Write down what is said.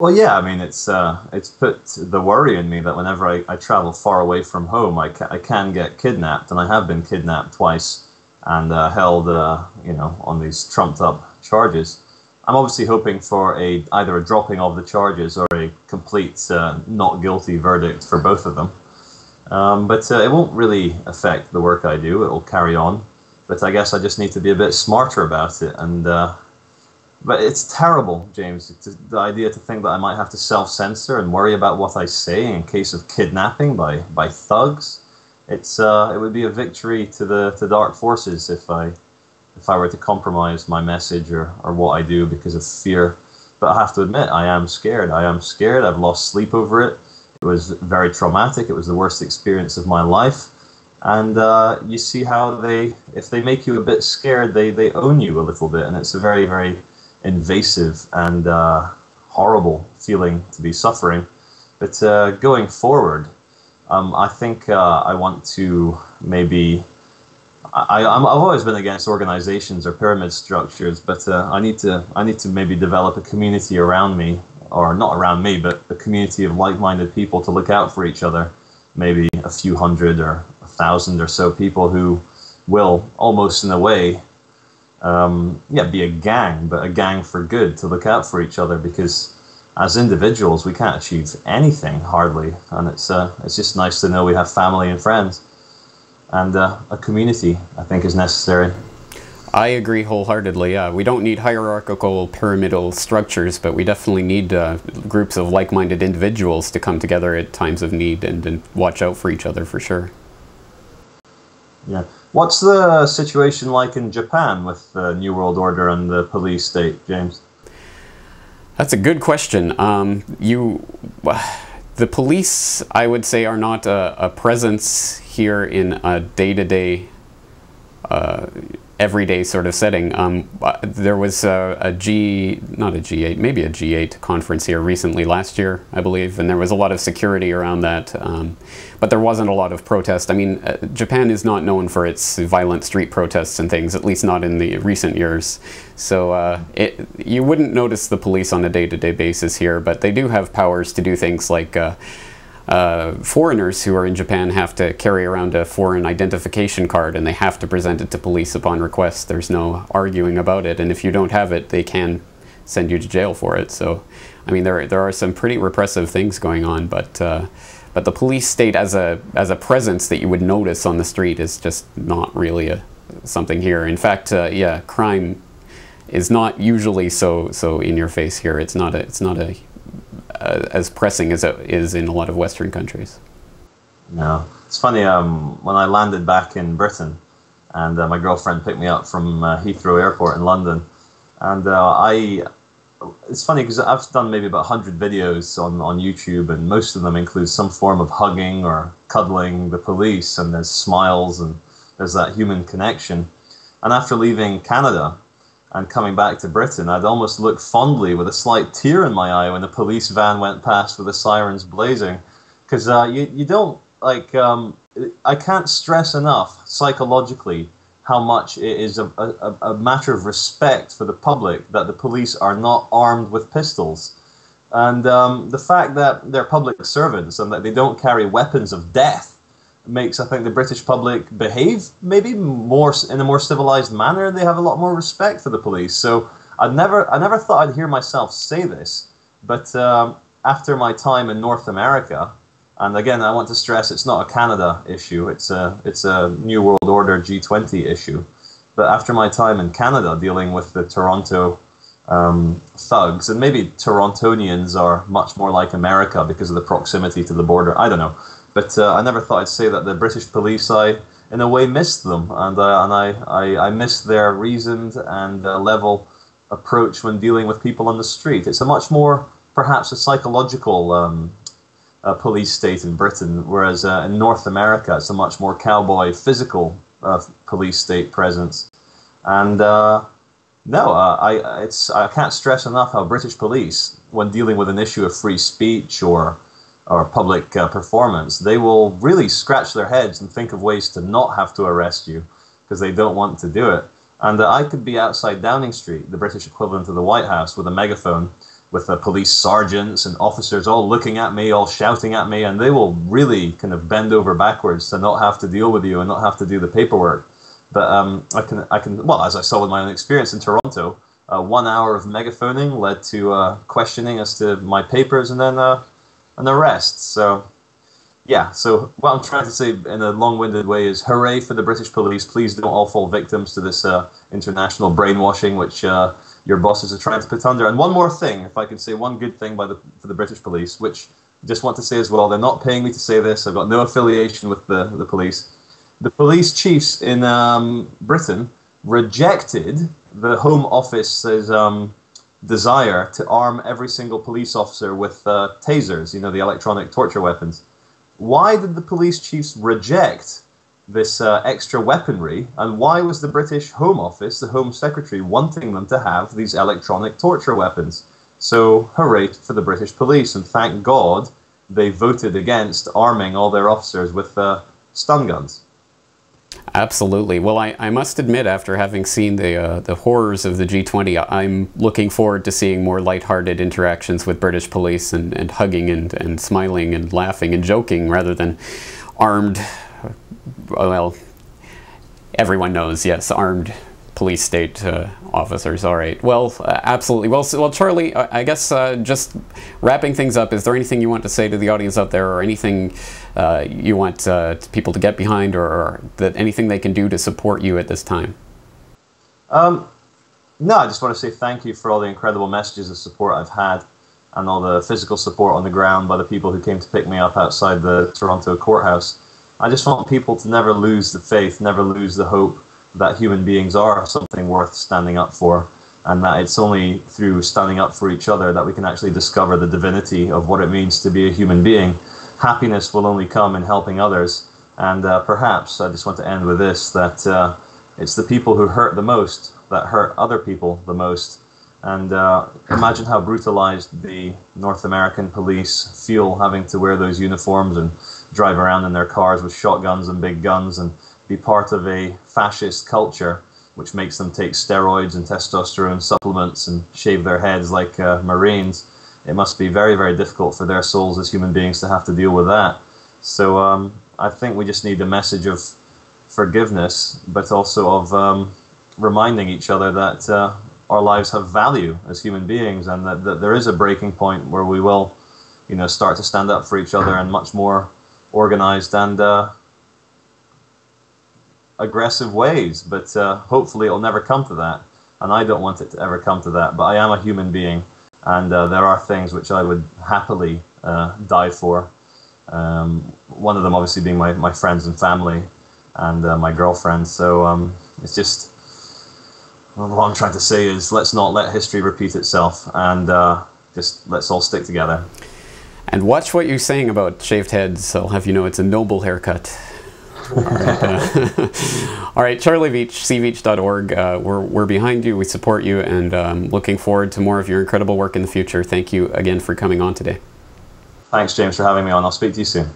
Well, yeah, I mean, it's put the worry in me that whenever I travel far away from home, I can get kidnapped, and I have been kidnapped twice and held, on these trumped up charges. I'm obviously hoping for either a dropping of the charges or a complete not guilty verdict for both of them. But it won't really affect the work I do. It will carry on. But I guess I just need to be a bit smarter about it. But it's terrible, James. The idea to think that I might have to self-censor and worry about what I say in case of kidnapping by thugs. It would be a victory to the dark forces if I were to compromise my message or what I do because of fear. But I have to admit, I am scared. I am scared. I've lost sleep over it. It was very traumatic. It was the worst experience of my life. And you see how if they make you a bit scared, they own you a little bit. And it's a very, very invasive and horrible feeling to be suffering. But going forward, I think I want to maybe I've always been against organizations or pyramid structures, but I need to maybe develop a community around me, or not around me, but a community of like-minded people to look out for each other. Maybe a few hundred or 1,000 or so people who will, almost in a way, be a gang, but a gang for good, to look out for each other, because as individuals we can't achieve anything hardly, and it's just nice to know we have family and friends. And a community, I think, is necessary. I agree wholeheartedly. Yeah, we don't need hierarchical pyramidal structures, but we definitely need groups of like-minded individuals to come together at times of need and watch out for each other, for sure. Yeah. What's the situation like in Japan with the New World Order and the police state, James? That's a good question. The police, I would say, are not a presence here in a day-to-day, everyday sort of setting. There was not a G8, maybe a G8 conference here recently, last year, I believe, and there was a lot of security around that, but there wasn't a lot of protest. I mean, Japan is not known for its violent street protests and things, at least not in the recent years. So you wouldn't notice the police on a day-to-day basis here, but they do have powers to do things like foreigners who are in Japan have to carry around a foreign identification card, and they have to present it to police upon request. There's no arguing about it, and if you don't have it, they can send you to jail for it. So, I mean, there are some pretty repressive things going on, but the police state as a presence that you would notice on the street is just not really something here. In fact, crime is not usually so in your face here. It's not as pressing as it is in a lot of Western countries. No, it's funny. When I landed back in Britain, and my girlfriend picked me up from Heathrow Airport in London, and it's funny because I've done maybe about 100 videos on YouTube, and most of them include some form of hugging or cuddling the police, and there's smiles and there's that human connection. And after leaving Canada and coming back to Britain, I'd almost look fondly with a slight tear in my eye when the police van went past with the sirens blazing. Because you don't, I can't stress enough psychologically how much it is a matter of respect for the public that the police are not armed with pistols. And the fact that they're public servants and that they don't carry weapons of death makes, I think, the British public behave maybe more in a more civilized manner. They have a lot more respect for the police. So I never thought I'd hear myself say this, but after my time in North America, and again, I want to stress it's not a Canada issue. It's a New World Order G20 issue. But after my time in Canada dealing with the Toronto thugs, and maybe Torontonians are much more like America because of the proximity to the border. I don't know. But I never thought I'd say that the British police, in a way, missed them, and I missed their reasoned and level approach when dealing with people on the street. It's a much more, perhaps, a psychological police state in Britain, whereas in North America, it's a much more cowboy, physical police state presence. And I can't stress enough how British police, when dealing with an issue of free speech or public performance, they will really scratch their heads and think of ways to not have to arrest you because they don't want to do it. And I could be outside Downing Street, the British equivalent of the White House, with a megaphone, with police sergeants and officers all looking at me, all shouting at me, and they will really kind of bend over backwards to not have to deal with you and not have to do the paperwork. But I can, well, as I saw with my own experience in Toronto, 1 hour of megaphoning led to questioning as to my papers and then an arrest. So, yeah, so what I'm trying to say in a long-winded way is hooray for the British police. Please don't all fall victims to this international brainwashing which your bosses are trying to put under. And one more thing, if I can say one good thing for the British police, which I just want to say as well, they're not paying me to say this. I've got no affiliation with the police. The police chiefs in Britain rejected the Home Office's desire to arm every single police officer with tasers, you know, the electronic torture weapons. Why did the police chiefs reject this extra weaponry, and why was the British Home Office, the Home Secretary, wanting them to have these electronic torture weapons? So hooray for the British police, and thank God they voted against arming all their officers with stun guns. Absolutely. Well, I must admit, after having seen the horrors of the G20, I'm looking forward to seeing more lighthearted interactions with British police and hugging and smiling and laughing and joking rather than armed, well, everyone knows, yes, armed police state officers. All right. Well, absolutely. Well, Charlie, I guess just wrapping things up, is there anything you want to say to the audience out there, or anything you want people to get behind, or that anything they can do to support you at this time? No, I just want to say thank you for all the incredible messages of support I've had, and all the physical support on the ground by the people who came to pick me up outside the Toronto courthouse. I just want people to never lose the faith, never lose the hope that human beings are something worth standing up for, and that it's only through standing up for each other that we can actually discover the divinity of what it means to be a human being. Happiness will only come in helping others, and perhaps I just want to end with this, that it's the people who hurt the most that hurt other people the most. And imagine how brutalized the North American police feel having to wear those uniforms and drive around in their cars with shotguns and big guns and be part of a fascist culture which makes them take steroids and testosterone supplements and shave their heads like Marines. It must be very, very difficult for their souls as human beings to have to deal with that. So I think we just need a message of forgiveness, but also of reminding each other that our lives have value as human beings, and that there is a breaking point where we will, you know, start to stand up for each other in much more organized and aggressive ways. But hopefully it'll never come to that, and I don't want it to ever come to that. But I am a human being, and there are things which I would happily die for. One of them obviously being my friends and family and my girlfriend. So it's just, what I'm trying to say is, let's not let history repeat itself, and just let's all stick together. And watch what you're saying about shaved heads. I'll have you know it's a noble haircut. All right, all right, Charlie Veitch, cveitch.org. We're behind you. We support you, and looking forward to more of your incredible work in the future. Thank you again for coming on today. Thanks, James, for having me on. I'll speak to you soon.